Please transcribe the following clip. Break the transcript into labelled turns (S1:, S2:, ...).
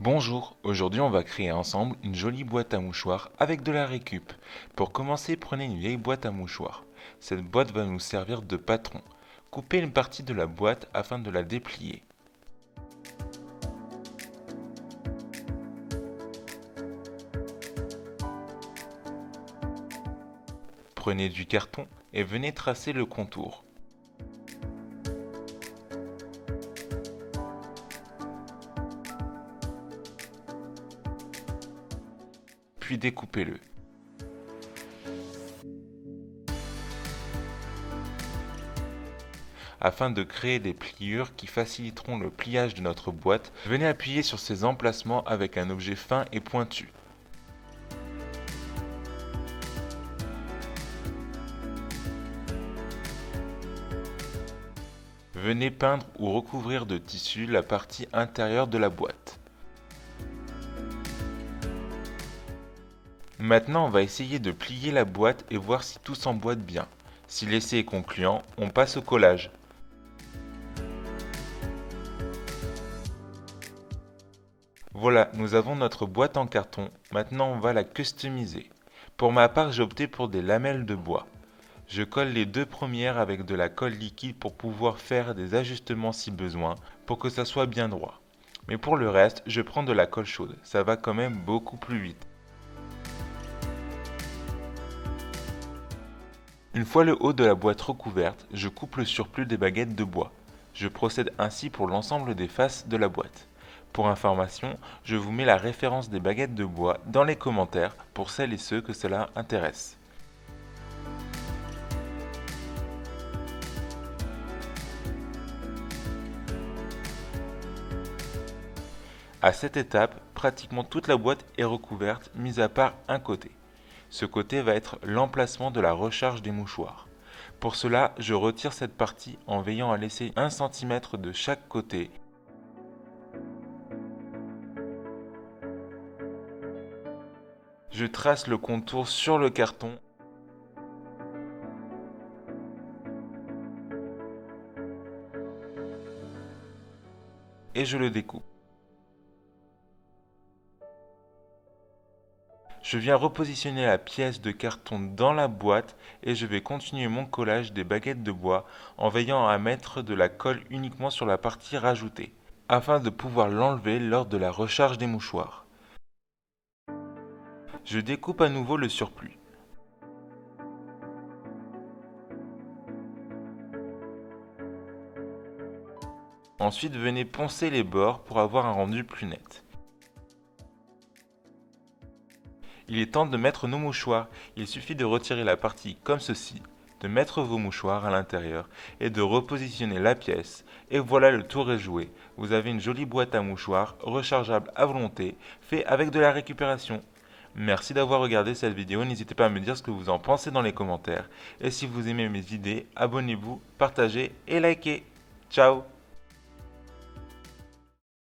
S1: Bonjour, aujourd'hui on va créer ensemble une jolie boîte à mouchoirs avec de la récup. Pour commencer, prenez une vieille boîte à mouchoirs. Cette boîte va nous servir de patron. Coupez une partie de la boîte afin de la déplier. Prenez du carton et venez tracer le contour. Puis découpez-le. Afin de créer des pliures qui faciliteront le pliage de notre boîte, venez appuyer sur ces emplacements avec un objet fin et pointu. Venez peindre ou recouvrir de tissu la partie intérieure de la boîte. Maintenant, on va essayer de plier la boîte et voir si tout s'emboîte bien. Si l'essai est concluant, on passe au collage. Voilà, nous avons notre boîte en carton. Maintenant, on va la customiser. Pour ma part, j'ai opté pour des lamelles de bois. Je colle les deux premières avec de la colle liquide pour pouvoir faire des ajustements si besoin, pour que ça soit bien droit. Mais pour le reste, je prends de la colle chaude. Ça va quand même beaucoup plus vite. Une fois le haut de la boîte recouverte, je coupe le surplus des baguettes de bois. Je procède ainsi pour l'ensemble des faces de la boîte. Pour information, je vous mets la référence des baguettes de bois dans les commentaires pour celles et ceux que cela intéresse. À cette étape, pratiquement toute la boîte est recouverte, mis à part un côté. Ce côté va être l'emplacement de la recharge des mouchoirs. Pour cela, je retire cette partie en veillant à laisser 1 cm de chaque côté. Je trace le contour sur le carton et je le découpe. Je viens repositionner la pièce de carton dans la boîte et je vais continuer mon collage des baguettes de bois en veillant à mettre de la colle uniquement sur la partie rajoutée, afin de pouvoir l'enlever lors de la recharge des mouchoirs. Je découpe à nouveau le surplus. Ensuite, venez poncer les bords pour avoir un rendu plus net. Il est temps de mettre nos mouchoirs. Il suffit de retirer la partie comme ceci, de mettre vos mouchoirs à l'intérieur et de repositionner la pièce. Et voilà, le tour est joué. Vous avez une jolie boîte à mouchoirs rechargeable à volonté, fait avec de la récupération. Merci d'avoir regardé cette vidéo, n'hésitez pas à me dire ce que vous en pensez dans les commentaires. Et si vous aimez mes idées, abonnez-vous, partagez et likez. Ciao!